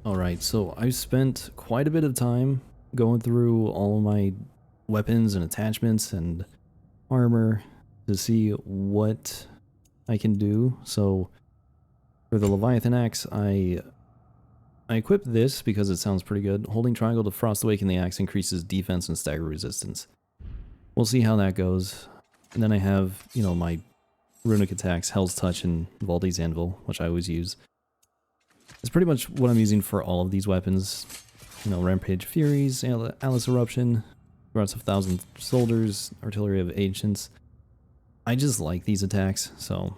Alright, so I've spent quite a bit of time going through all of my weapons and attachments and armor to see what I can do. So for the Leviathan axe, I equipped this because it sounds pretty good. Holding triangle to frost awaken the axe increases defense and stagger resistance. We'll see how that goes. And then I have, you know, my runic attacks, Hell's Touch and Valdi's Anvil, which I always use. It's pretty much what I'm using for all of these weapons. You know, Rampage Furies, Alice Eruption, Threats of Thousand Soldiers, Artillery of Ancients. I just like these attacks, so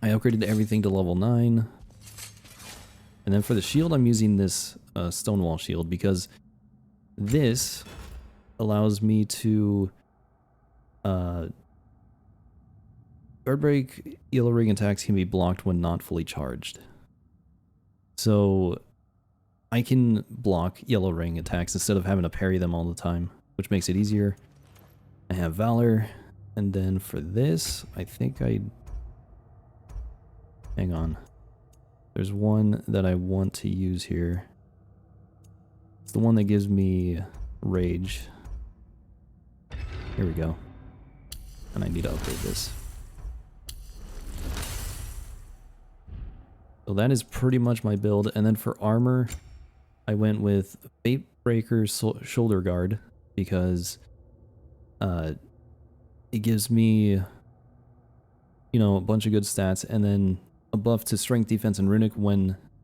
I upgraded everything to level 9. And then for the shield, I'm using this Stonewall shield because this allows me to Guard Break Yellow Ring attacks can be blocked when not fully charged. So I can block Yellow Ring attacks instead of having to parry them all the time, which makes it easier. I have Valor, and then for this, I think hang on. There's one that I want to use here. It's the one that gives me Rage. Here we go. And I need to upgrade this. So that is pretty much my build. And then for armor, I went with Fate Breaker Shoulder Guard because it gives me, you know, a bunch of good stats, and then a buff to strength, defense, and runic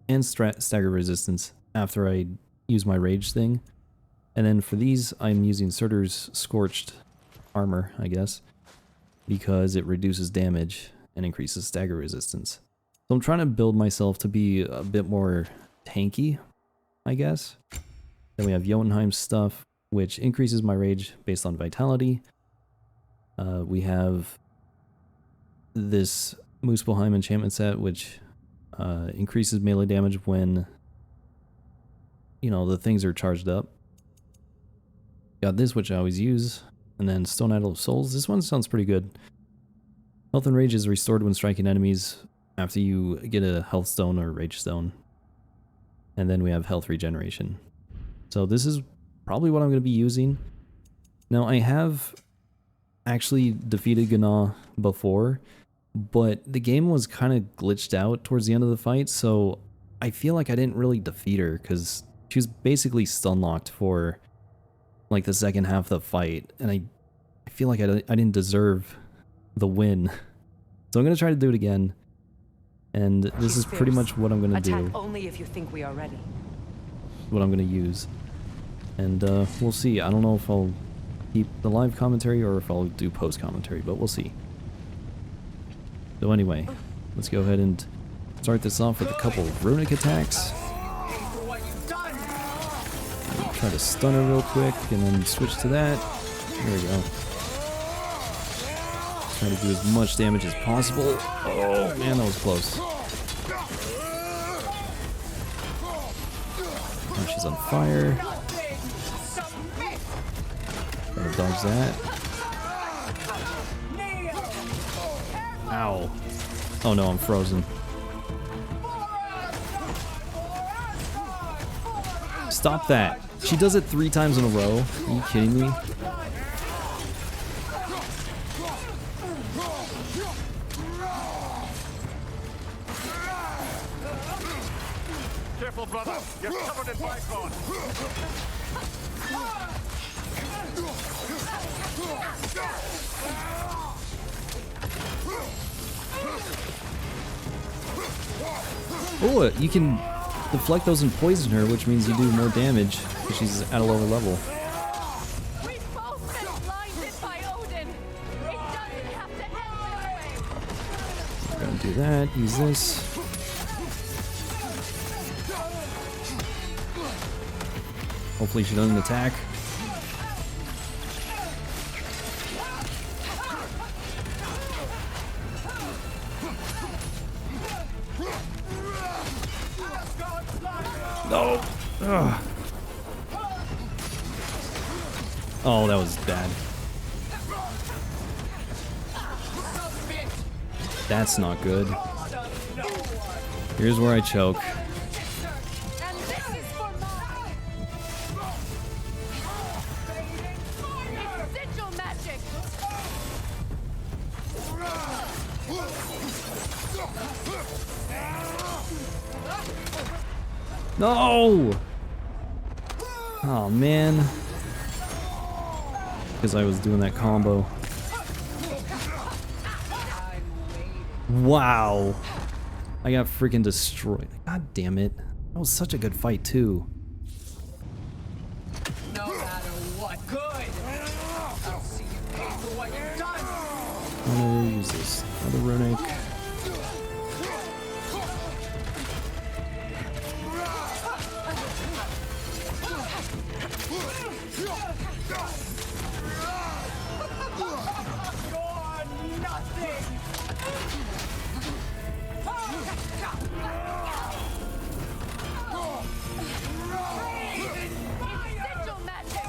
and stagger resistance after I use my rage thing. And then for these, I'm using Surtur's Scorched Armor, I guess, because it reduces damage and increases stagger resistance. So I'm trying to build myself to be a bit more tanky, I guess. Then we have Jotunheim's stuff, which increases my rage based on vitality. We have this Muspelheim enchantment set, which increases melee damage when, you know, the things are charged up. Got this, which I always use. And then Stone Idol of Souls. This one sounds pretty good. Health and Rage is restored when striking enemies after you get a health stone or rage stone. And then we have health regeneration. So this is probably what I'm going to be using. Now I have actually defeated Gná before, but the game was kind of glitched out towards the end of the fight, so I feel like I didn't really defeat her because she was basically stun locked for like the second half of the fight, and I feel like I didn't deserve the win. So I'm going to try to do it again. And this is pretty much what I'm going to do. Attack only if you think we are ready. What I'm going to use. And we'll see. I don't know if I'll keep the live commentary or if I'll do post commentary, but we'll see. So anyway, let's go ahead and start this off with a couple of runic attacks. Try to stun her real quick and then switch to that. There we go. Try to do as much damage as possible. Oh man, that was close. Oh, she's on fire. Gotta dodge that. Ow. Oh no, I'm frozen. Stop that. She does it 3 times in a row. Are you kidding me? Careful, brother. You're covered in bicon. Oh, you can deflect those and poison her, which means you do more damage because she's at a lower level. We've both been blinded by Odin. It doesn't have to end this way. We're gonna do that. Use this. Hopefully she doesn't attack. No. Ugh. Oh, that was bad. That's not good. Here's where I choke. No! Oh man. Because I was doing that combo. Wow. I got freaking destroyed. God damn it. That was such a good fight too. No matter what, good. I'll see you pay for what you've done. I'm gonna use this. Another runic. You're nothing. Sigil magic!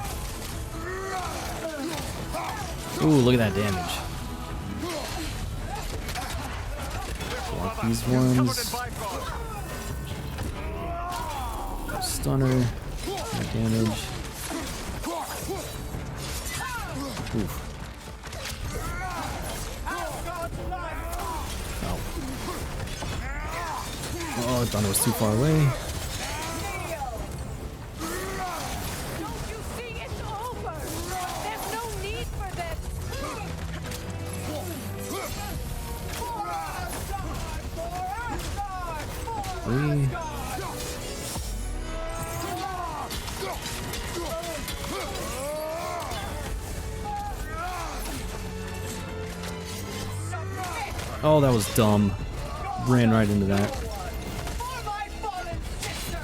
Ooh, look at that damage. Block these ones. Stunner. More damage. Oof. Ow. Oh, I thought it was too far away. Don't you see it's over? There's no need for this! Three. Oh, that was dumb. Ran right into that. For my fallen sister!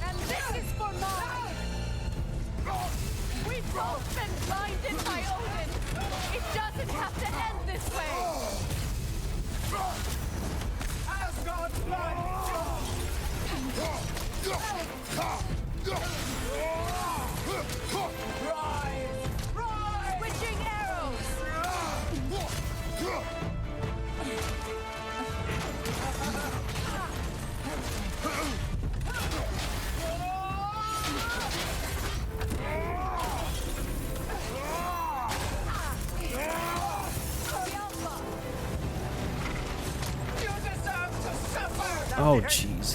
And this is for mine! We've both been blinded by Odin! It doesn't have to end this way! Asgard's blood. Rise. Rise. Switching arrows! You deserve to suffer. Oh, jeez.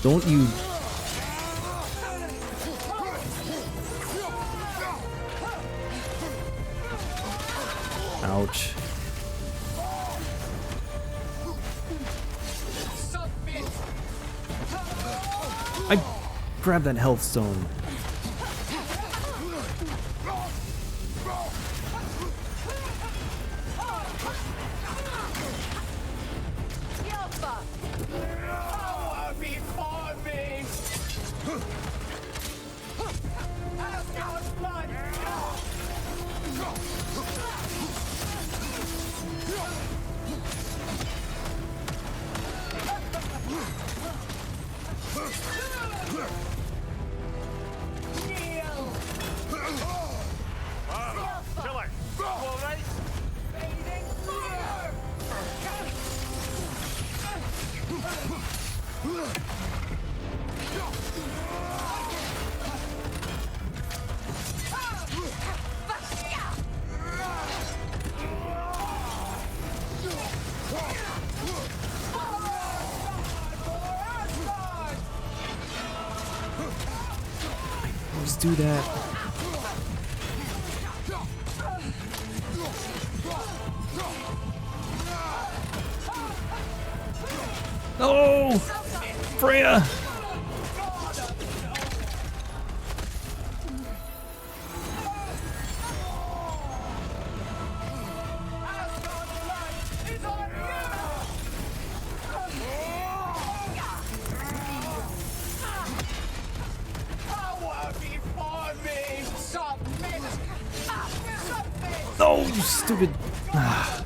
Don't you... Ouch. Submit. I grabbed that health stone. Yelpa! Power before me. Asgard's blood. Kneel. Killer, you all right? Fading fire. Let's do that. Oh! Freya! Power before me. Submit. Submit. Oh, you stupid... Ah.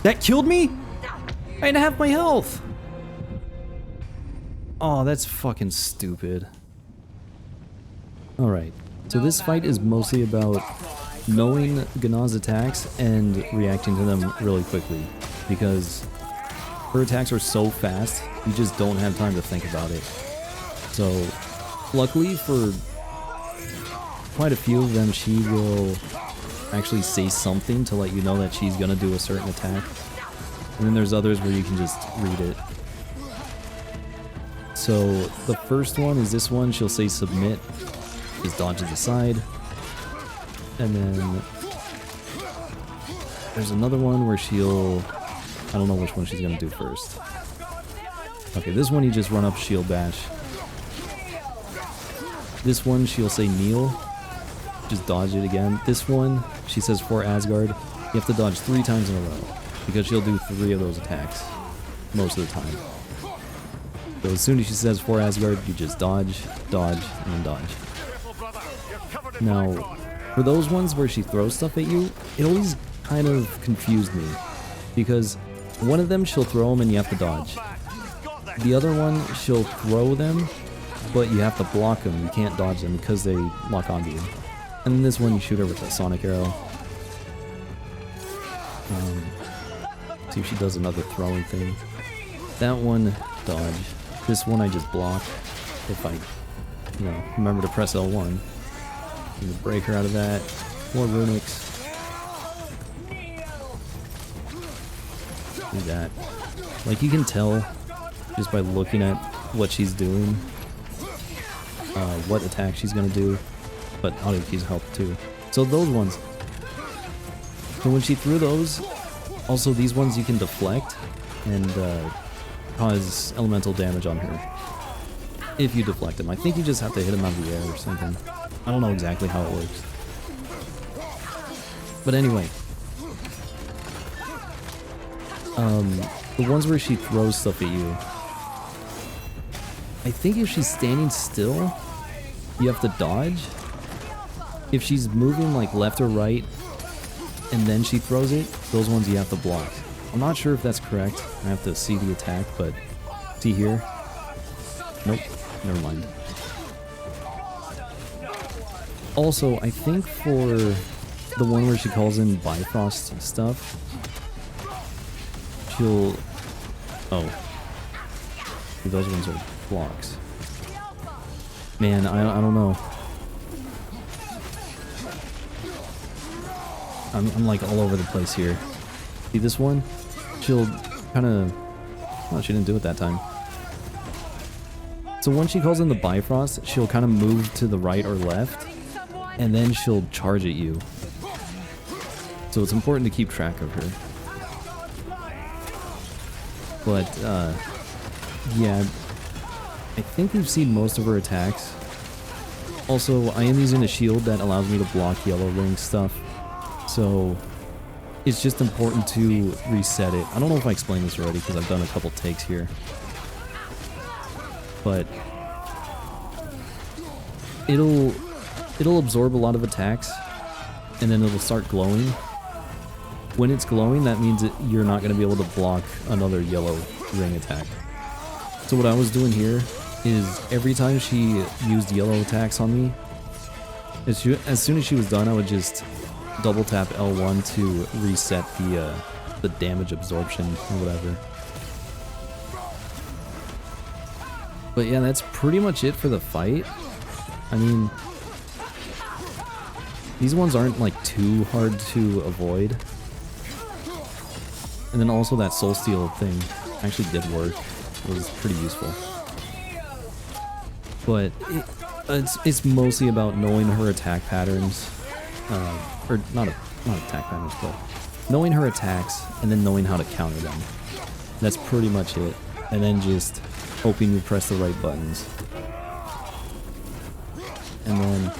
That killed me? I had half my health! Oh, that's fucking stupid. Alright, so this fight is mostly about knowing Gana's attacks and reacting to them really quickly, because her attacks are so fast, you just don't have time to think about it. So, luckily for quite a few of them, she will actually say something to let you know that she's gonna do a certain attack. And then there's others where you can just read it. So the first one is this one. She'll say submit, just dodges aside. And then there's another one where she'll, I don't know which one she's gonna do first. Okay, this one you just run up shield bash. This one she'll say kneel, just dodge it again. This one she says for Asgard. You have to dodge 3 times in a row because she'll do 3 of those attacks most of the time. So as soon as she says for Asgard, you just dodge, dodge, and then dodge. Now, for those ones where she throws stuff at you, it always kind of confused me because one of them she'll throw them and you have to dodge. The other one she'll throw them, but you have to block them. You can't dodge them because they lock onto you. And then this one you shoot her with a sonic arrow. See if she does another throwing thing. That one, dodge. This one I just block if I, you know, remember to press L1. You can break her out of that. More runics. Do that. Like you can tell just by looking at what she's doing, what attack she's gonna do, but auto keys help too. So those ones. So when she threw those, also these ones you can deflect and cause elemental damage on her if you deflect them. I think you just have to hit them out of the air or something. I don't know exactly how it works. But anyway, the ones where she throws stuff at you, I think if she's standing still, you have to dodge. If she's moving like left or right, and then she throws it, those ones you have to block. I'm not sure if that's correct. I have to see the attack, but see here? Nope, never mind. Also, I think for the one where she calls in Bifrost stuff, she'll... Oh. Those ones are blocks. Man, I don't know. I'm like all over the place here. See this one? She'll kind of... Oh, she didn't do it that time. So when she calls in the Bifrost, she'll kind of move to the right or left, and then she'll charge at you. So it's important to keep track of her. But, yeah, I think we've seen most of her attacks. Also, I am using a shield that allows me to block yellow ring stuff, so it's just important to reset it. I don't know if I explained this already because I've done a couple takes here. But it'll absorb a lot of attacks, and then it'll start glowing. When it's glowing, that means that you're not going to be able to block another yellow ring attack. So what I was doing here is every time she used yellow attacks on me, as soon as she was done, I would just double tap L1 to reset the damage absorption or whatever. But yeah, that's pretty much it for the fight. I mean, these ones aren't like too hard to avoid. And then also that soul steal thing actually did work. It was pretty useful. But it's mostly about knowing her attack patterns. Or not attack patterns, but knowing her attacks and then knowing how to counter them. That's pretty much it. And then just hoping you press the right buttons. And then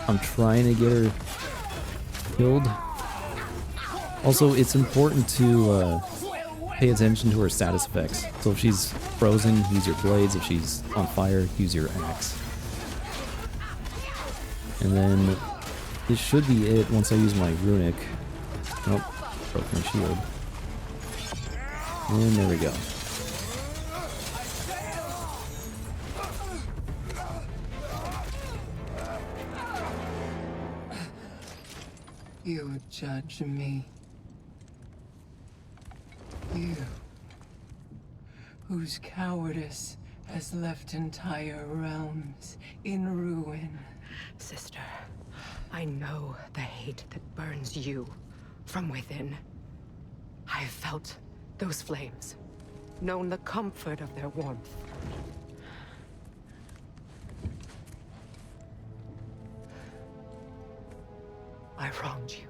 I'm trying to get her killed. Also, it's important to pay attention to her status effects. So if she's frozen, use your blades. If she's on fire, use your axe. And then this should be it once I use my runic. Nope, broke my shield. And there we go. You judge me. You, whose cowardice has left entire realms in ruin. Sister, I know the hate that burns you from within. I have felt those flames, known the comfort of their warmth. I wronged you.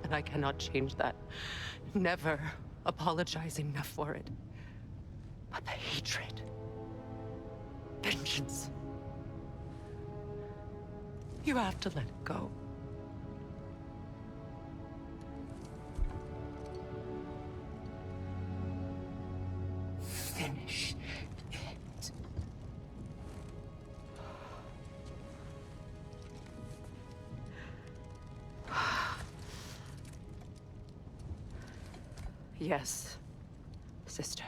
And I cannot change that. Never apologize enough for it. But the hatred, vengeance, you have to let it go. Finish it. Yes, sister.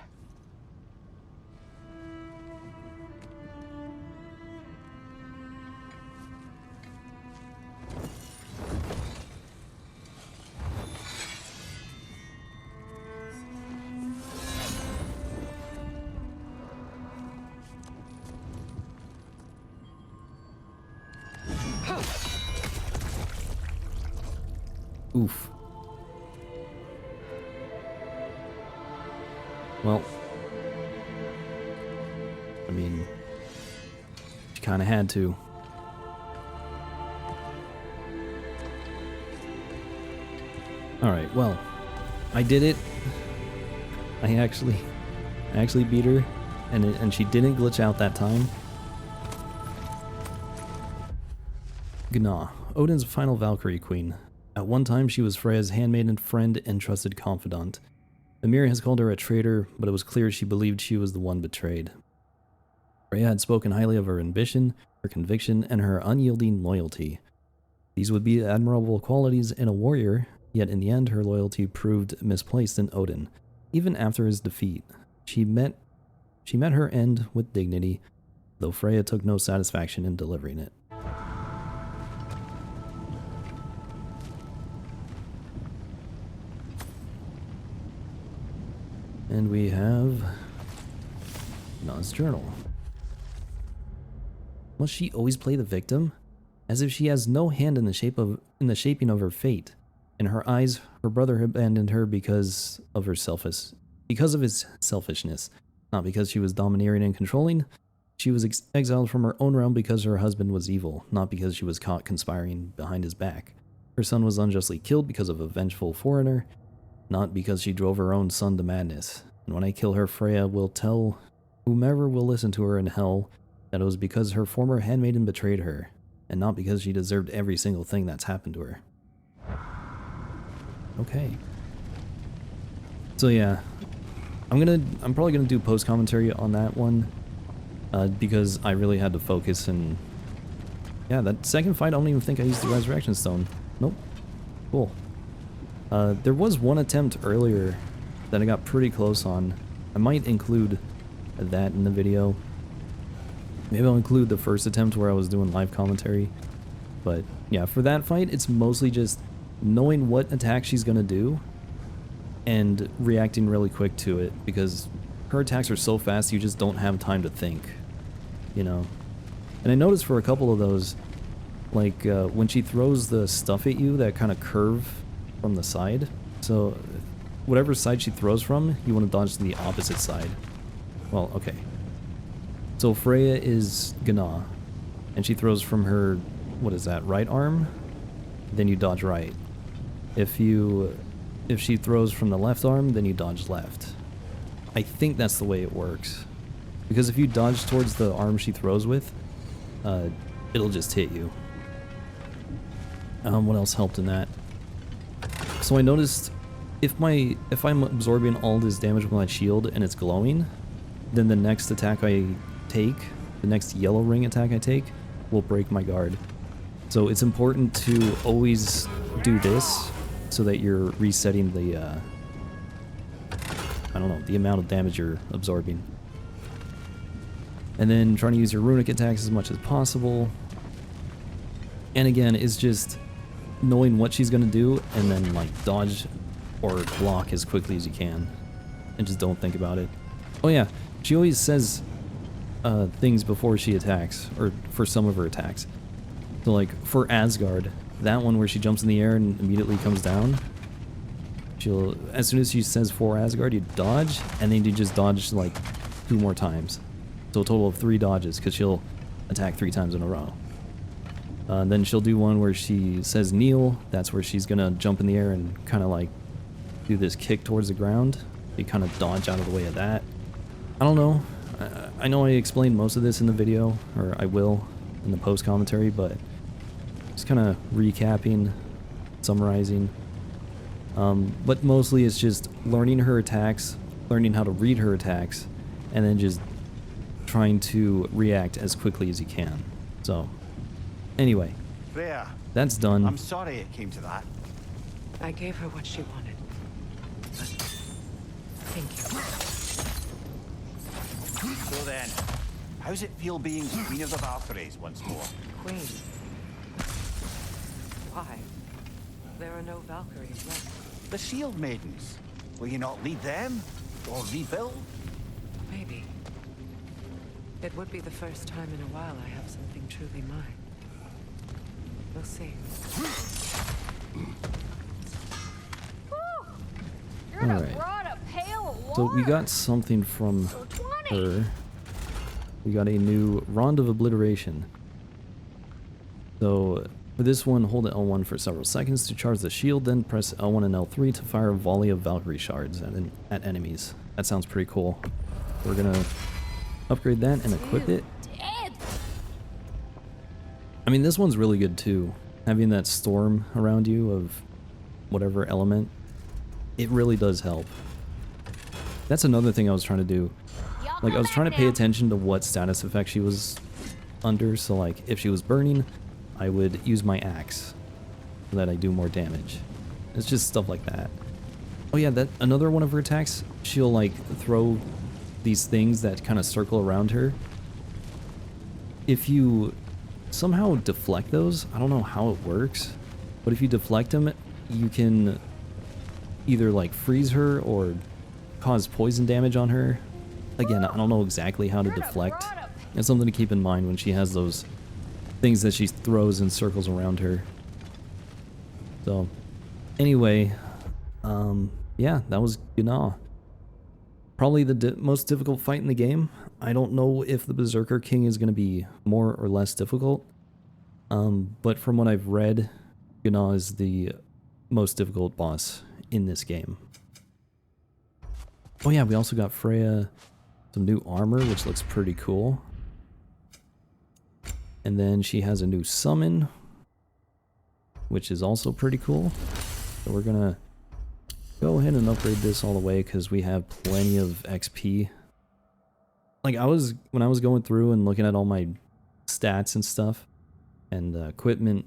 Oof. Well, I mean, she kind of had to. Alright, well, I did it. I actually beat her, and she didn't glitch out that time. Gná, Odin's final Valkyrie queen. At one time, she was Freya's handmaiden, friend, and trusted confidant. Ymir has called her a traitor, but it was clear she believed she was the one betrayed. Freya had spoken highly of her ambition, her conviction, and her unyielding loyalty. These would be admirable qualities in a warrior, yet in the end her loyalty proved misplaced in Odin. Even after his defeat, she met her end with dignity, though Freya took no satisfaction in delivering it. And we have Gná's journal. Must she always play the victim? As if she has no hand in the shaping of her fate. In her eyes, her brother abandoned her because of his selfishness, not because she was domineering and controlling. She was exiled from her own realm because her husband was evil, not because she was caught conspiring behind his back. Her son was unjustly killed because of a vengeful foreigner, not because she drove her own son to madness. And when I kill her, Freya will tell whomever will listen to her in hell that it was because her former handmaiden betrayed her, and not because she deserved every single thing that's happened to her. Okay. So yeah, I'm probably gonna do post commentary on that one, because I really had to focus. And yeah, that second fight, I don't even think I used the resurrection stone. Nope. Cool. There was one attempt earlier that I got pretty close on. I might include that in the video. Maybe I'll include the first attempt where I was doing live commentary. But yeah, for that fight, it's mostly just knowing what attack she's gonna do and reacting really quick to it, because her attacks are so fast you just don't have time to think, you know. And I noticed for a couple of those, like when she throws the stuff at you that kind of curve from the side, so whatever side she throws from, you want to dodge to the opposite side. Well, okay. So Freya is Gná, and she throws from her, what is that, right arm? Then you dodge right. If she throws from the left arm, then you dodge left. I think that's the way it works. Because if you dodge towards the arm she throws with, it'll just hit you. What else helped in that? So I noticed if I'm absorbing all this damage with my shield and it's glowing, then the next attack I take, the next yellow ring attack I take, will break my guard. So it's important to always do this so that you're resetting the, I don't know, the amount of damage you're absorbing. And then trying to use your runic attacks as much as possible. And again, it's just knowing what she's gonna do and then like dodge or block as quickly as you can. And just don't think about it. Oh yeah, she always says, things before she attacks, or for some of her attacks. So like for Asgard, that one where she jumps in the air and immediately comes down, she'll, as soon as she says for Asgard, you dodge, and then you just dodge like 2 more times. So a total of 3 dodges, because she'll attack 3 times in a row. Then she'll do one where she says kneel. That's where she's gonna jump in the air and kind of like do this kick towards the ground. You kind of dodge out of the way of that. I don't know. I know I explained most of this in the video, or I will in the post commentary, but just kind of recapping, summarizing. But mostly it's just learning her attacks, learning how to read her attacks, and then just trying to react as quickly as you can. So, anyway, Freya, that's done. I'm sorry it came to that. I gave her what she wanted. But thank you. So then, how's it feel being Queen of the Valkyries once more? Queen. Why? There are no Valkyries left. The Shield Maidens. Will you not lead them? Or rebuild? Maybe. It would be the first time in a while I have something truly mine. We'll see. You're gonna Alright. brought a pail of water. So we got something from For 20. her. We got a new Rod of Obliteration. So for this one, hold L1 for several seconds to charge the shield, then press L1 and L3 to fire a volley of Valkyrie shards at enemies. That sounds pretty cool. We're gonna upgrade that and equip it. Dead. I mean, this one's really good too. Having that storm around you of whatever element, it really does help. That's another thing I was trying to do. Y'all Like, I come was back trying to pay now. attention to what status effect she was under, so like, if she was burning, I would use my axe so that I do more damage. It's just stuff like that. Oh yeah, that another one of her attacks, she'll like throw these things that kind of circle around her. If you somehow deflect those, I don't know how it works, but if you deflect them, you can either like freeze her or cause poison damage on her. Again, I don't know exactly how to deflect. It's something to keep in mind when she has those things that she throws in circles around her. So, anyway, yeah, that was Gnaw. Probably the most difficult fight in the game. I don't know if the Berserker King is going to be more or less difficult, but from what I've read, Gnaw is the most difficult boss in this game. Oh yeah, we also got Freya some new armor, which looks pretty cool. And then she has a new summon, which is also pretty cool. So we're gonna go ahead and upgrade this all the way because we have plenty of XP. Like when I was going through and looking at all my stats and stuff and equipment,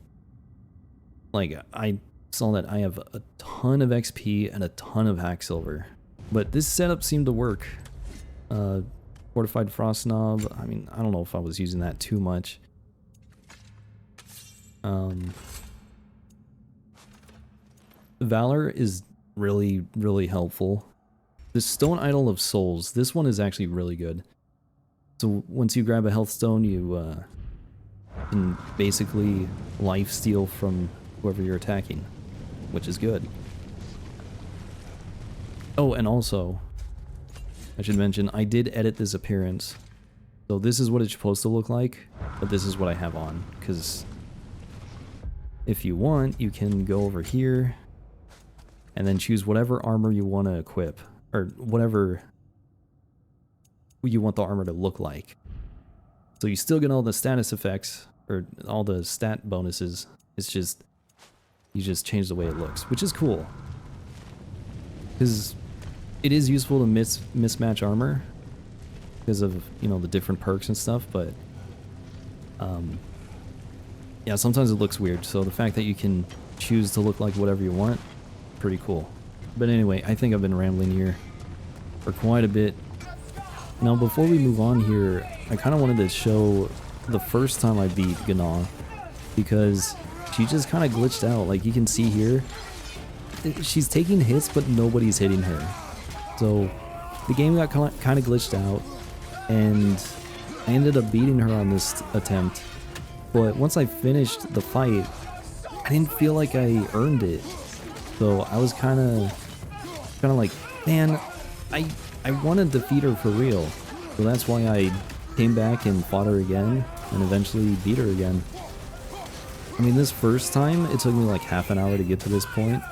like I saw that I have a ton of XP and a ton of hack silver. But this setup seemed to work. Fortified Frost Knob, I mean, I don't know if I was using that too much. Valor is really, really helpful. The Stone Idol of Souls, this one is actually really good. So once you grab a health stone, you can basically life steal from whoever you're attacking, which is good. Oh, and also, I should mention, I did edit this appearance. So this is what it's supposed to look like, but this is what I have on, because if you want, you can go over here and then choose whatever armor you want to equip, or whatever you want the armor to look like. So you still get all the status effects, or all the stat bonuses. It's just, you just change the way it looks, which is cool. Because it is useful to mismatch armor because of, you know, the different perks and stuff, but yeah, sometimes it looks weird. So the fact that you can choose to look like whatever you want, pretty cool. But anyway, I think I've been rambling here for quite a bit. Now, before we move on here, I kind of wanted to show the first time I beat Gnaw, because she just kind of glitched out. Like you can see here, she's taking hits, but nobody's hitting her. So the game got kind of glitched out, and I ended up beating her on this attempt, but once I finished the fight, I didn't feel like I earned it. So I was kind of like, man, I want to defeat her for real. So that's why I came back and fought her again and eventually beat her again. I mean, this first time, it took me like half an hour to get to this point.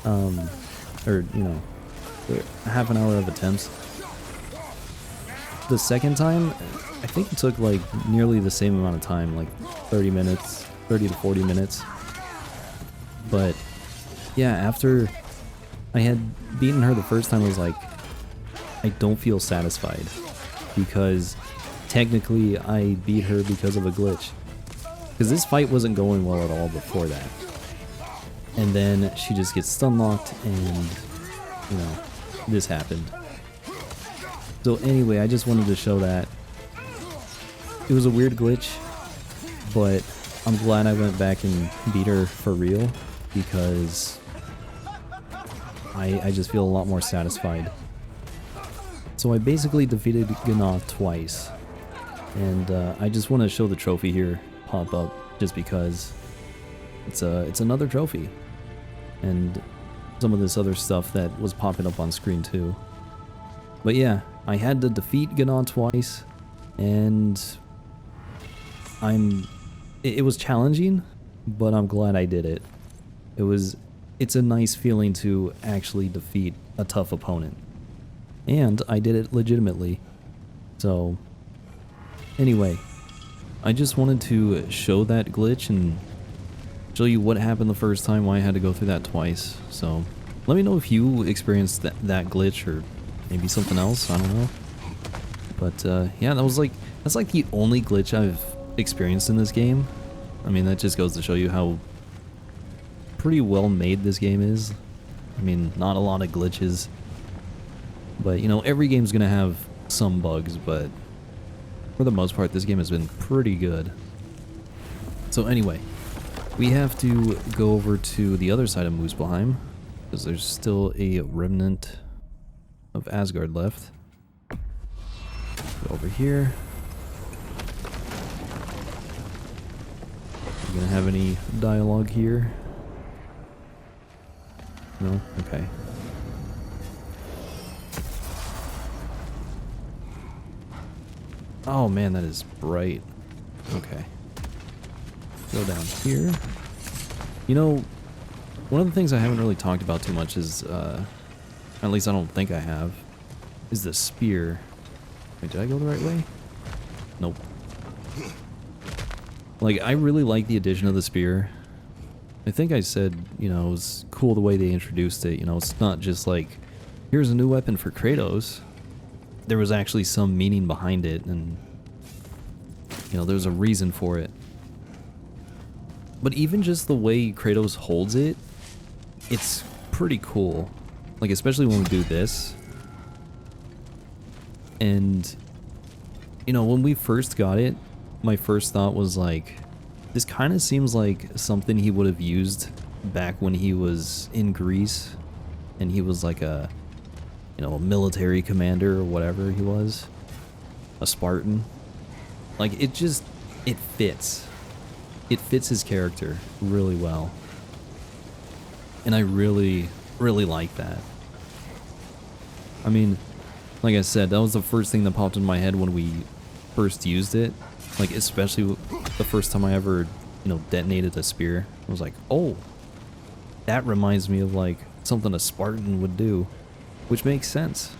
Or, you know, half an hour of attempts. The second time, I think it took like nearly the same amount of time, like 30 minutes, 30 to 40 minutes. But yeah, after I had beaten her the first time, I was like, I don't feel satisfied because technically I beat her because of a glitch. Because this fight wasn't going well at all before that. And then she just gets stun locked and, you know, this happened. So anyway, I just wanted to show that it was a weird glitch, but I'm glad I went back and beat her for real because I just feel a lot more satisfied. So I basically defeated Ganath twice, and I just want to show the trophy here pop up just because it's another trophy, and some of this other stuff that was popping up on screen too. But yeah, I had to defeat Ganath twice, and it was challenging, but I'm glad I did it. It's a nice feeling to actually defeat a tough opponent. And I did it legitimately. So anyway, I just wanted to show that glitch and show you what happened the first time, why I had to go through that twice. So let me know if you experienced that glitch or maybe something else, I don't know. But yeah, that's like the only glitch I've experienced in this game. I mean, that just goes to show you how pretty well made this game is. I mean, not a lot of glitches, but you know, every game's gonna have some bugs, but for the most part this game has been pretty good. So anyway, we have to go over to the other side of Muspelheim because there's still a remnant of Asgard left. Go over here. Are we gonna have any dialogue here? No? Okay. Oh man, that is bright. Okay. Go down here. You know, one of the things I haven't really talked about too much is, at least I don't think I have, is the spear. Wait, did I go the right way? Nope. Like, I really like the addition of the spear. I think I said, you know, it was cool the way they introduced it. You know, it's not just like, here's a new weapon for Kratos. There was actually some meaning behind it, and, you know, there's a reason for it. But even just the way Kratos holds it, it's pretty cool. Like, especially when we do this. And, you know, when we first got it, my first thought was like, this kind of seems like something he would have used back when he was in Greece and he was like a, you know, a military commander or whatever he was, a Spartan. Like, it fits. It fits his character really well. And I really, really like that. I mean, like I said, that was the first thing that popped in my head when we first used it. Like, especially the first time I ever, you know, detonated a spear. I was like, oh, that reminds me of, like, something a Spartan would do. Which makes sense.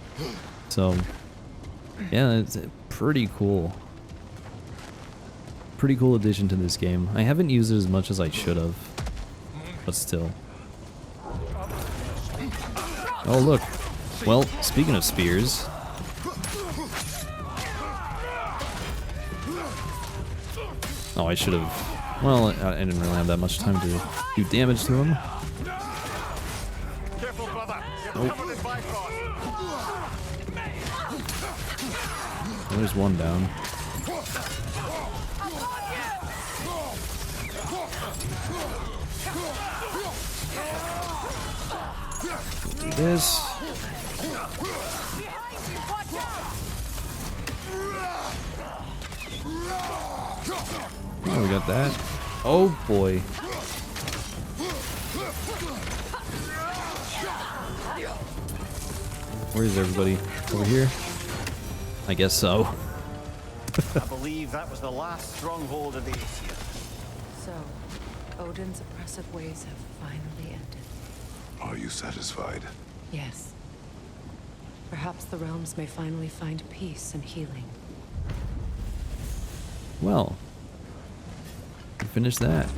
So, yeah, it's pretty cool. Pretty cool addition to this game. I haven't used it as much as I should have. But still. Oh, look. Well, speaking of spears... Oh, I should have... Well, I didn't really have that much time to do damage to him. Careful, brother. There's one down. Do this. Oh, we got that. Oh boy. Where is everybody? Over here? I guess so. I believe that was the last stronghold of the Aesir. So, Odin's oppressive ways have finally ended. Are you satisfied? Yes. Perhaps the realms may finally find peace and healing. Well, we finished that.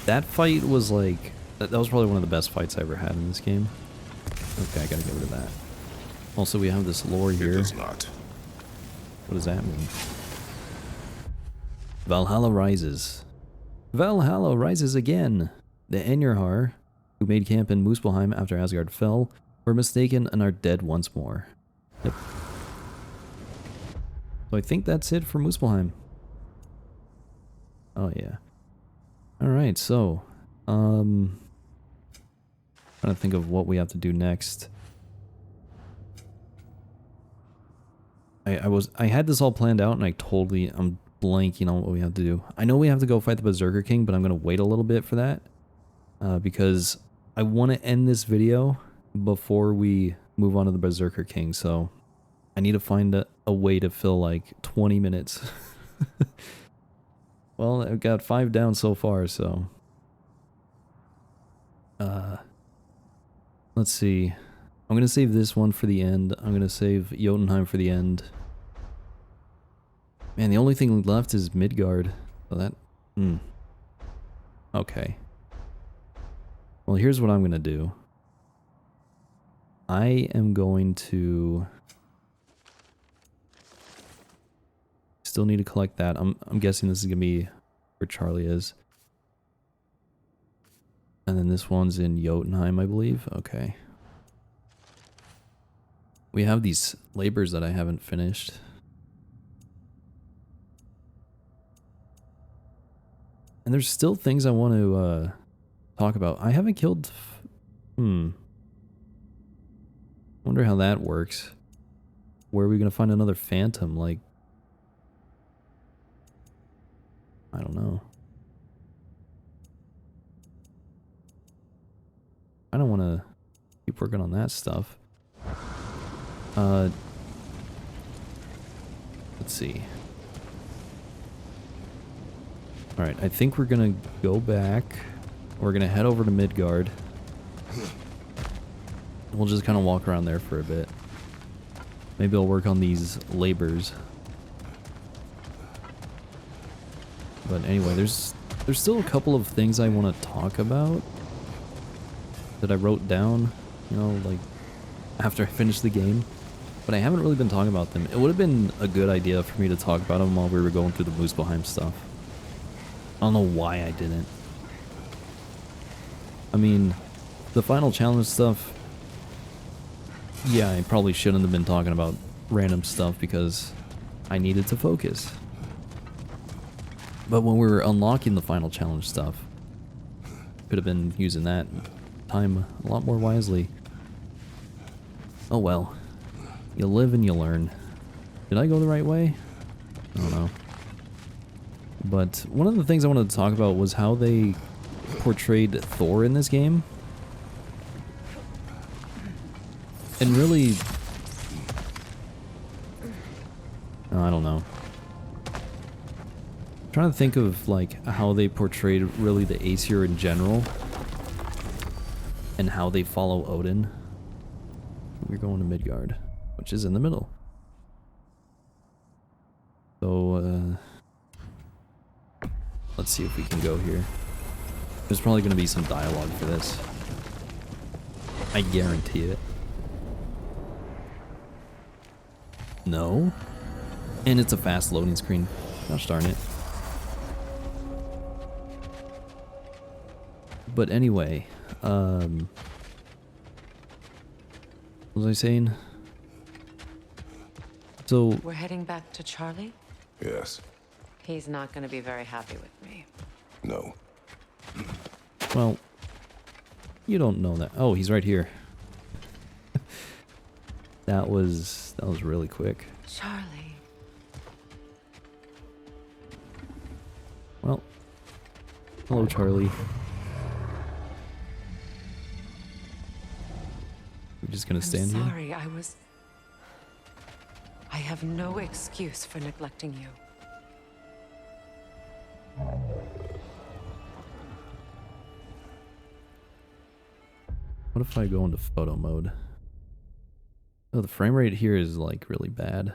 That fight was like, that was probably one of the best fights I ever had in this game. Okay, I gotta get rid of that. Also, we have this lore It here. does not. What does that mean? Valhalla rises. Valhalla rises again. The Einarhar, who made camp in Muspelheim after Asgard fell, were mistaken and are dead once more. Yep. So I think that's it for Muspelheim. Oh yeah. Alright, so trying to think of what we have to do next. I had this all planned out and I'm blanking on what we have to do. I know we have to go fight the Berserker King, but I'm gonna wait a little bit for that. Because I want to end this video before we move on to the Berserker King, so I need to find a way to fill like 20 minutes. Well, I've got 5 down so far, so let's see. I'm gonna save this one for the end. I'm gonna save Jotunheim for the end. Man, the only thing left is Midgard. So that okay. Well, here's what I'm gonna do. I am going to still need to collect that. I'm guessing this is gonna be where Charlie is. And then this one's in Jotunheim, I believe. Okay. We have these labors that I haven't finished. And there's still things I want to talk about. I haven't killed... Wonder how that works. Where are we going to find another phantom? Like... I don't know. I don't want to keep working on that stuff. Let's see. Alright, I think we're gonna go back. We're gonna head over to Midgard. We'll just kind of walk around there for a bit. Maybe I'll work on these labors. But anyway, there's still a couple of things I want to talk about that I wrote down, you know, like after I finished the game. But I haven't really been talking about them. It would have been a good idea for me to talk about them while we were going through the Muspelheim stuff. I don't know why I didn't. I mean, the final challenge stuff, yeah, I probably shouldn't have been talking about random stuff because I needed to focus. But when we were unlocking the final challenge stuff, could have been using that time a lot more wisely. Oh well. You live and you learn. Did I go the right way? I don't know. But one of the things I wanted to talk about was how they portrayed Thor in this game. And really... I don't know. I'm trying to think of like how they portrayed really the Aesir in general. And how they follow Odin. We're going to Midgard, which is in the middle. So, let's see if we can go here. There's probably going to be some dialogue for this. I guarantee it. No? And it's a fast loading screen. Gosh darn it. But anyway, what was I saying? So... We're heading back to Charlie? Yes. He's not going to be very happy with me. No. Well, you don't know that. Oh, he's right here. That was really quick. Charlie. Well, hello, Charlie. We're just gonna stand I'm here. sorry, I have no excuse for neglecting you. What if I go into photo mode? Oh, the frame rate here is like really bad.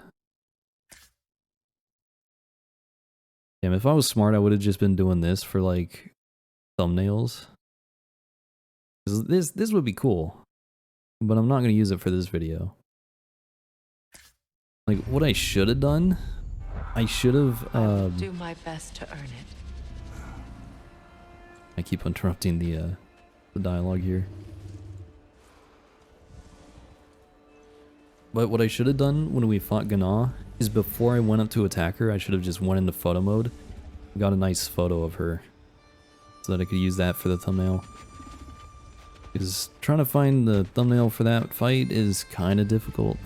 Damn, if I was smart, I would have just been doing this for like thumbnails. 'Cause this would be cool, but I'm not gonna use it for this video. Like what I should have done, I should have. I'll do my best to earn it. I keep interrupting the dialogue here. But what I should have done when we fought Gná is before I went up to attack her, I should have just went into photo mode, got a nice photo of her, so that I could use that for the thumbnail. Because trying to find the thumbnail for that fight is kind of difficult.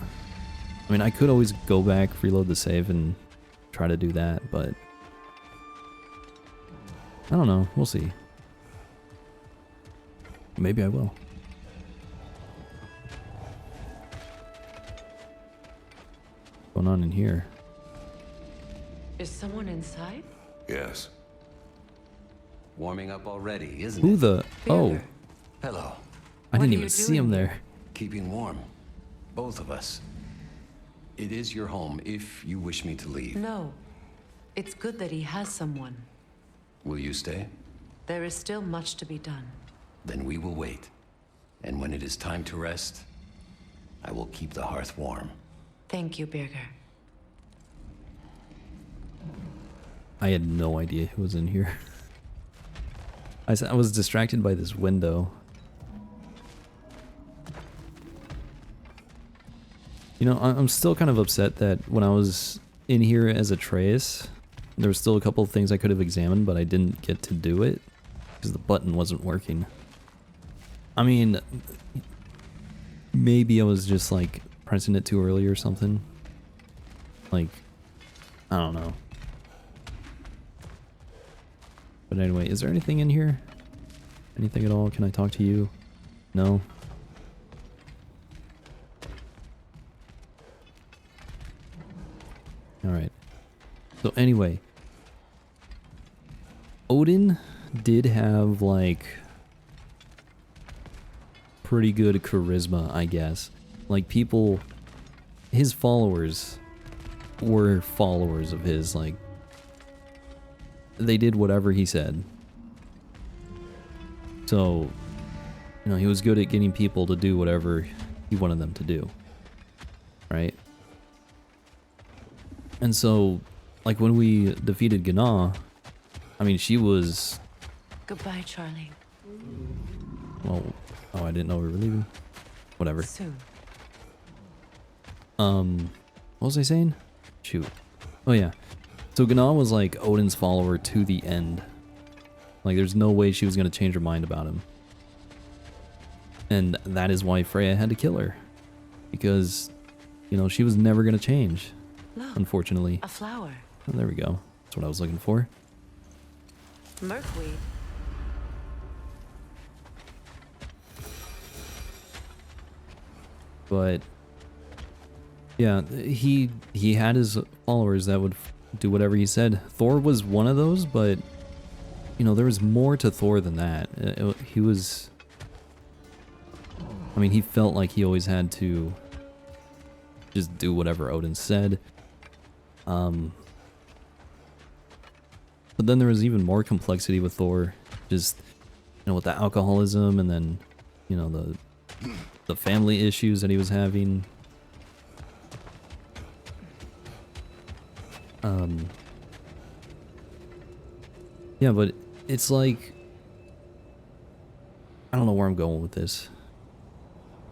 I mean, I could always go back, reload the save, and try to do that, but I don't know. We'll see. Maybe I will. What's going on in here? Is someone inside? Yes. Warming up already, isn't Who it? the? Oh, Birger. Hello. I What didn't are even you see him doing there. here? Keeping warm. Both of us. It is your home if you wish me to leave. No. It's good that he has someone. Will you stay? There is still much to be done. Then we will wait. And when it is time to rest, I will keep the hearth warm. Thank you, Birger. I had no idea who was in here. I was distracted by this window. You know, I'm still kind of upset that when I was in here as Atreus, there were still a couple of things I could have examined, but I didn't get to do it because the button wasn't working. I mean, maybe I was just like pressing it too early or something. Like, I don't know. But anyway, is there anything in here? Anything at all? Can I talk to you? No? Alright. So anyway, Odin did have like pretty good charisma, I guess. Like people, his followers were followers of his, like they did whatever he said. So, you know, he was good at getting people to do whatever he wanted them to do. Right? And so, like when we defeated Gná, I mean, she was... Goodbye, Charlie. Well, oh, I didn't know we were leaving. Whatever. Soon. What was I saying? Shoot. Oh yeah. So Gná was like Odin's follower to the end. Like there's no way she was going to change her mind about him. And that is why Freya had to kill her. Because, you know, she was never going to change. Look, Unfortunately. a flower. Oh, there we go. That's what I was looking for. Merkweed. But yeah, he had his followers that would do whatever he said. Thor was one of those, but you know, there was more to Thor than that. He was, I mean, he felt like he always had to just do whatever Odin said. But then there was even more complexity with Thor, just, you know, with the alcoholism and then, you know, the family issues that he was having. Yeah, but it's like, I don't know where I'm going with this.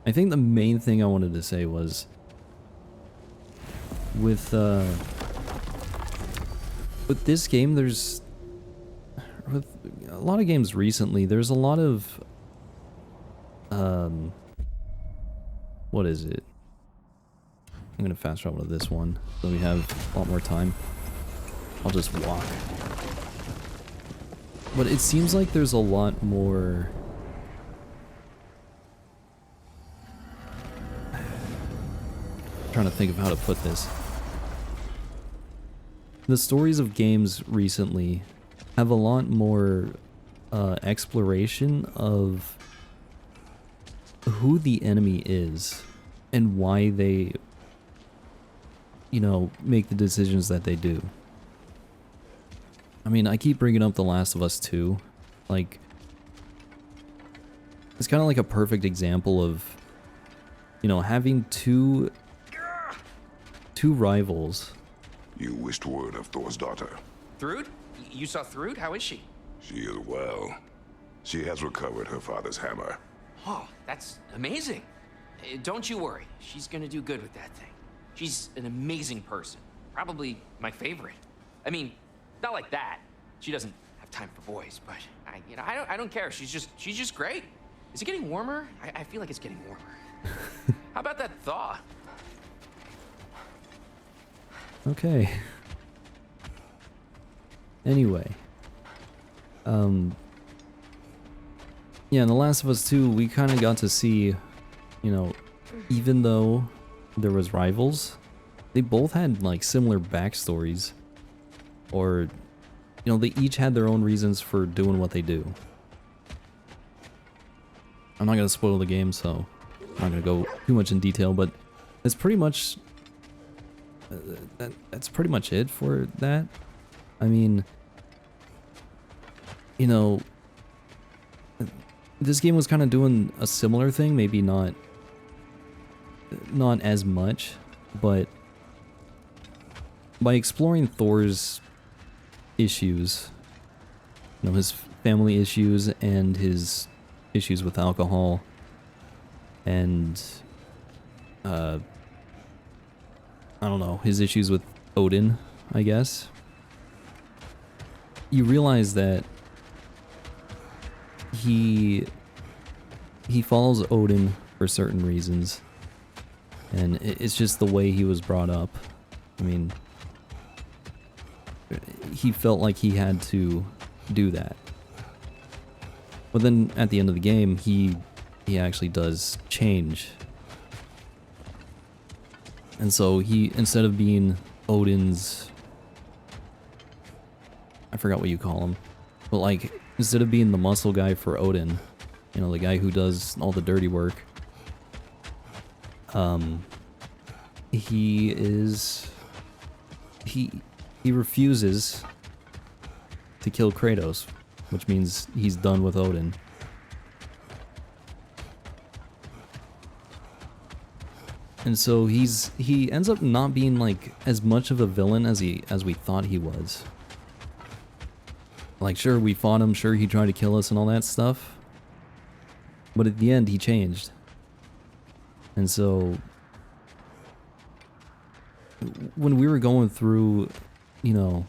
I think the main thing I wanted to say was with this game, with a lot of games recently, there's a lot of what is it? I'm gonna fast travel to this one, so we have a lot more time. I'll just walk. But it seems like there's a lot more... I'm trying to think of how to put this. The stories of games recently have a lot more exploration of who the enemy is and why they, you know, make the decisions that they do. I mean, I keep bringing up The Last of Us 2. Like, it's kind of like a perfect example of, you know, having two rivals. You wished word of Thor's daughter. Thrud? You saw Thrud? How is she? She is well. She has recovered her father's hammer. Oh, that's amazing. Don't you worry. She's gonna do good with that thing. She's an amazing person. Probably my favorite. I mean, not like that. She doesn't have time for boys, but I don't care. She's just great. Is it getting warmer? I feel like it's getting warmer. How about that thaw? Okay. Anyway. Yeah, in The Last of Us 2, we kind of got to see, you know, even though there was rivals, they both had, like, similar backstories. Or, you know, they each had their own reasons for doing what they do. I'm not going to spoil the game, so I'm not going to go too much in detail, but it's pretty much... that's pretty much it for that. I mean, you know, this game was kind of doing a similar thing, maybe not as much, but by exploring Thor's issues, you know, his family issues and his issues with alcohol and I don't know, his issues with Odin, I guess. You realize that he follows Odin for certain reasons, and it's just the way he was brought up. I mean, he felt like he had to do that. But then at the end of the game, he actually does change. And so he, instead of being Odin's, I forgot what you call him, but like, instead of being the muscle guy for Odin, you know, the guy who does all the dirty work, he refuses to kill Kratos, which means he's done with Odin. And so he ends up not being like as much of a villain as we thought he was. Like, sure, we fought him, sure, he tried to kill us and all that stuff, but at the end he changed. And so when we were going through, you know,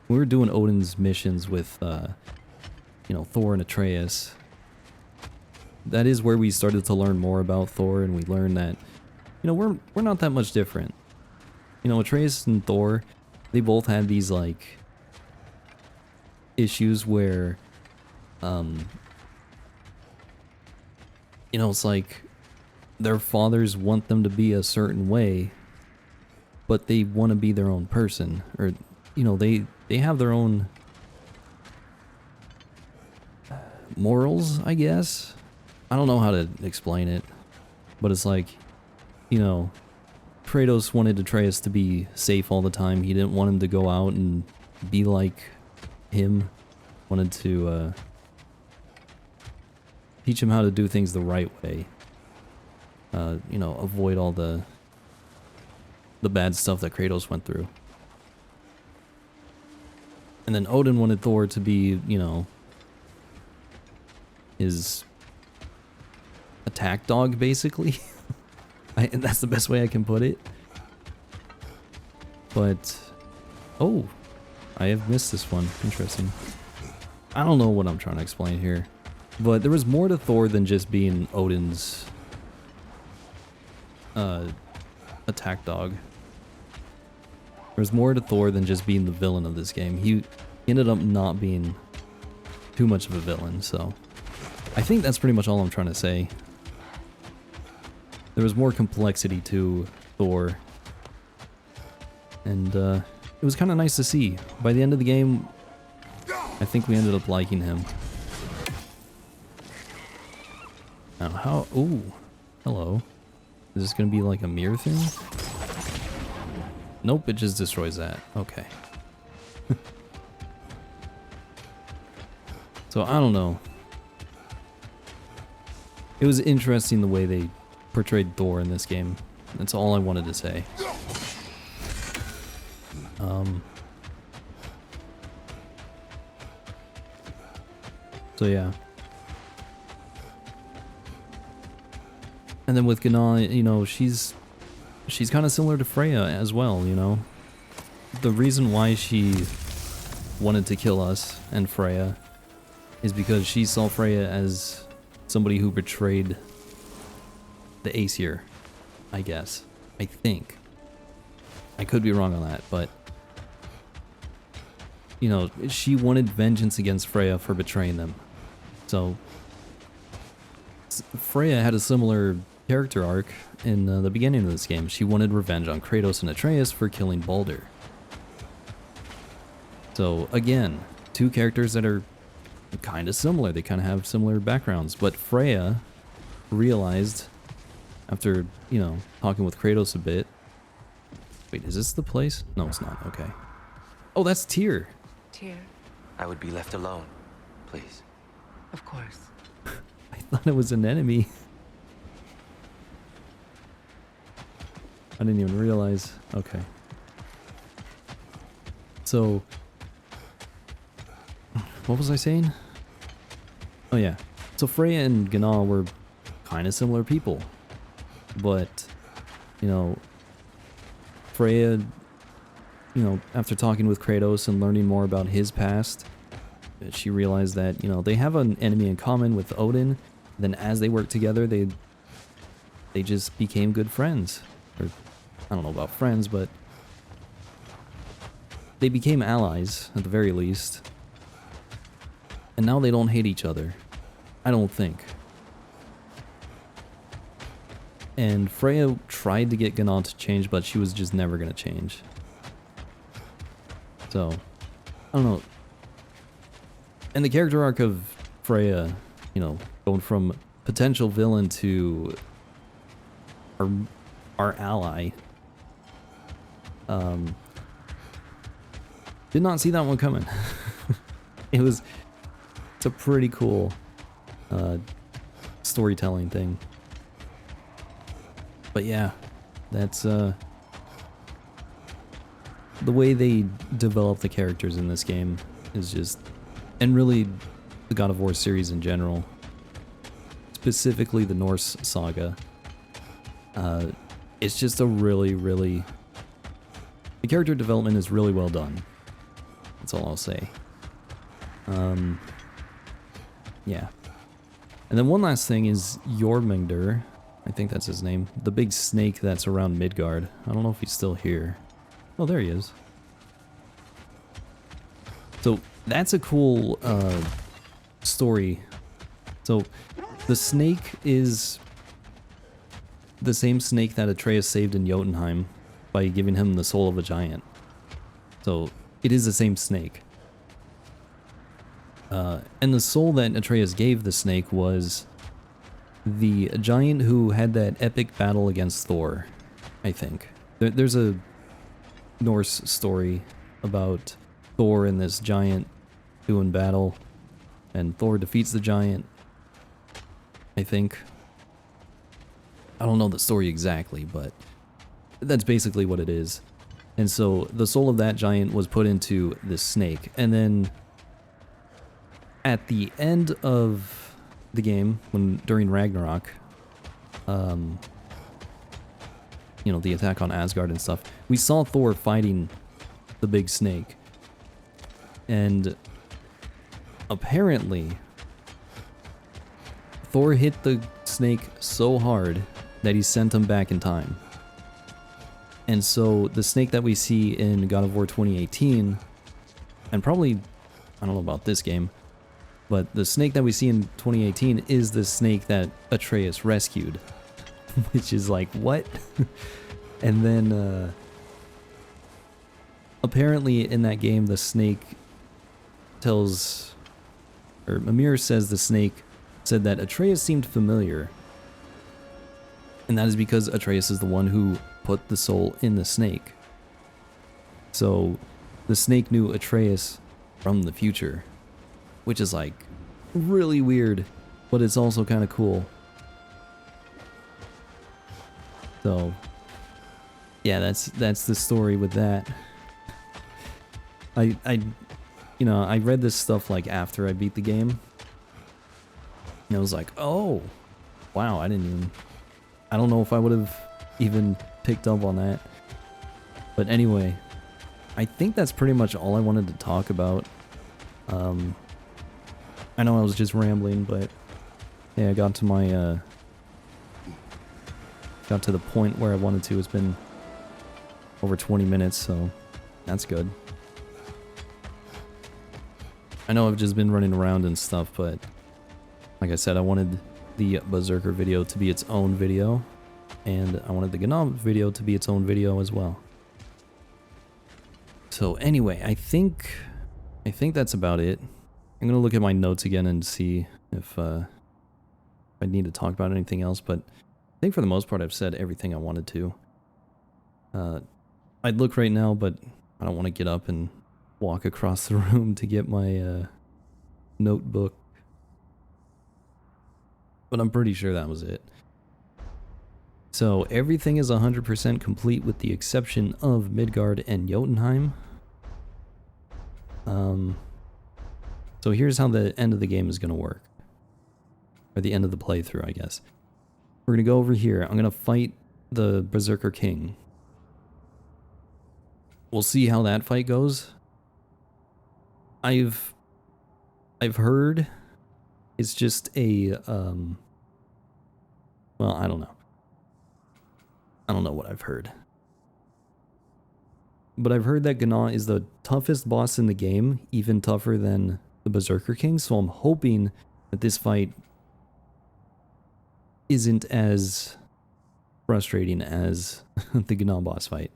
we were doing Odin's missions with you know, Thor and Atreus, that is where we started to learn more about Thor, and we learned that, you know, we're not that much different. You know, Atreus and Thor, they both had these, like, issues where, you know, it's like their fathers want them to be a certain way, but they want to be their own person. Or, you know, they have their own morals, I guess. I don't know how to explain it, but it's like, you know, Kratos wanted Atreus to be safe all the time. He didn't want him to go out and be like him. Wanted to teach him how to do things the right way. You know, avoid all the bad stuff that Kratos went through. And then Odin wanted Thor to be, you know, his attack dog, basically. And that's the best way I can put it. But, oh, I have missed this one. Interesting. I don't know what I'm trying to explain here, but there was more to Thor than just being Odin's attack dog. There's more to Thor than just being the villain of this game. He ended up not being too much of a villain, so I think that's pretty much all I'm trying to say. There was more complexity to Thor, and it was kind of nice to see. By the end of the game, I think we ended up liking him. Now, how... Ooh, hello. Is this gonna be like a mirror thing? Nope, it just destroys that. Okay. So, I don't know. It was interesting the way they portrayed Thor in this game. That's all I wanted to say. So yeah. And then with Gná, you know, she's kind of similar to Freya as well, you know. The reason why she wanted to kill us and Freya is because she saw Freya as somebody who betrayed the Aesir, I guess. I think. I could be wrong on that, but you know, she wanted vengeance against Freya for betraying them. So Freya had a similar character arc in the beginning of this game. She wanted revenge on Kratos and Atreus for killing Baldur. So again, two characters that are kind of similar. They kind of have similar backgrounds, but Freya realized after, you know, talking with Kratos a bit. Wait, is this the place? No, it's not. Okay. Oh, that's Tyr. Tyr, I would be left alone, please. of course. I thought it was an enemy. I didn't even realize. Okay. So, what was I saying? Oh yeah. So Freya and Gná were kind of similar people. But, you know, Freya, you know, after talking with Kratos and learning more about his past, she realized that, you know, they have an enemy in common with Odin. Then as they worked together, they just became good friends. Or, I don't know about friends, but they became allies, at the very least. And now they don't hate each other. I don't think. And Freya tried to get Gná to change, but she was just never going to change. So, I don't know. And the character arc of Freya, you know, going from potential villain to our ally, did not see that one coming. It's a pretty cool storytelling thing. But yeah, that's the way they develop the characters in this game is just, and really the God of War series in general, specifically the Norse saga, it's just a really, the character development is really well done. That's all I'll say. Yeah. And then one last thing is Jormungandr, I think that's his name, the big snake that's around Midgard. I don't know if he's still here. Oh, there he is. So that's a cool story. So the snake is the same snake that Atreus saved in Jotunheim by giving him the soul of a giant. So it is the same snake. And the soul that Atreus gave the snake was the giant who had that epic battle against Thor, I think. There's a Norse story about Thor and this giant doing battle, and Thor defeats the giant, I think. I don't know the story exactly, but that's basically what it is. And so the soul of that giant was put into this snake, and then at the end of the game, during Ragnarok, you know, the attack on Asgard and stuff, we saw Thor fighting the big snake. And apparently, Thor hit the snake so hard that he sent him back in time. And so the snake that we see in God of War 2018, and probably, I don't know about this game, but the snake that we see in 2018 is the snake that Atreus rescued. Which is like, what? And then, apparently in that game, the snake tells, or Mimir says the snake said that Atreus seemed familiar. And that is because Atreus is the one who put the soul in the snake. So the snake knew Atreus from the future, which is like really weird, but it's also kind of cool. So yeah, that's the story with that. I you know, I read this stuff like after I beat the game, and I was like, oh wow, I don't know if I would have even picked up on that. But anyway, I think that's pretty much all I wanted to talk about. I know I was just rambling, but yeah, I got to my got to the point where I wanted to. It's been over 20 minutes, so that's good. I know I've just been running around and stuff, but like I said, I wanted the Berserker video to be its own video, and I wanted the Gnom video to be its own video as well. So anyway, I think that's about it. I'm gonna look at my notes again and see if I need to talk about anything else, but I think for the most part I've said everything I wanted to. I'd look right now, but I don't want to get up and walk across the room to get my notebook. But I'm pretty sure that was it. So everything is 100% complete with the exception of Midgard and Jotunheim. So here's how the end of the game is going to work. Or the end of the playthrough, I guess. We're going to go over here. I'm going to fight the Berserker King. We'll see how that fight goes. I've heard it's just a, well, I don't know. I don't know what I've heard. But I've heard that Gná is the toughest boss in the game, even tougher than the Berserker King, so I'm hoping that this fight isn't as frustrating as the Gná boss fight.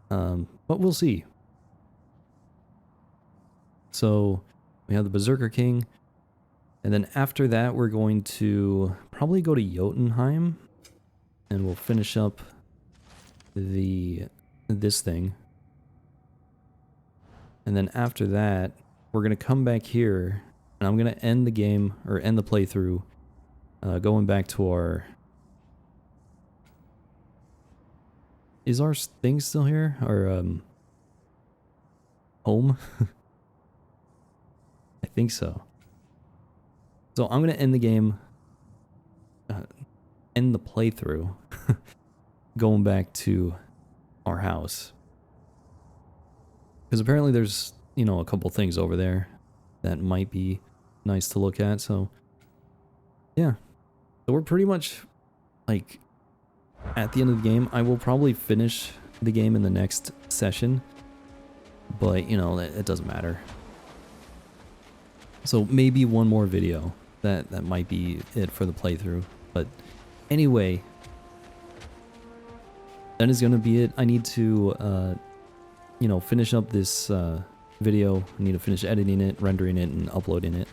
But we'll see. So we have the Berserker King, and then after that we're going to probably go to Jotunheim, and we'll finish up this thing. And then after that, we're going to come back here, and I'm going to end the game, or end the playthrough, going back to our... Is our thing still here? Our, home? I think so. So I'm going to end the game, end the playthrough, going back to our house. Because apparently there's, you know, a couple things over there that might be nice to look at, so yeah. So we're pretty much, like, at the end of the game. I will probably finish the game in the next session, but, you know, it doesn't matter. So maybe one more video. That might be it for the playthrough. But anyway, that is going to be it. I need to, you know, finish up this video. I need to finish editing it, rendering it, and uploading it.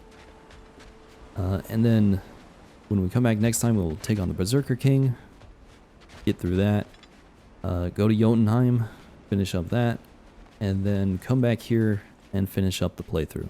And then when we come back next time, we'll take on the Berserker King, get through that, go to Jotunheim, finish up that, and then come back here and finish up the playthrough.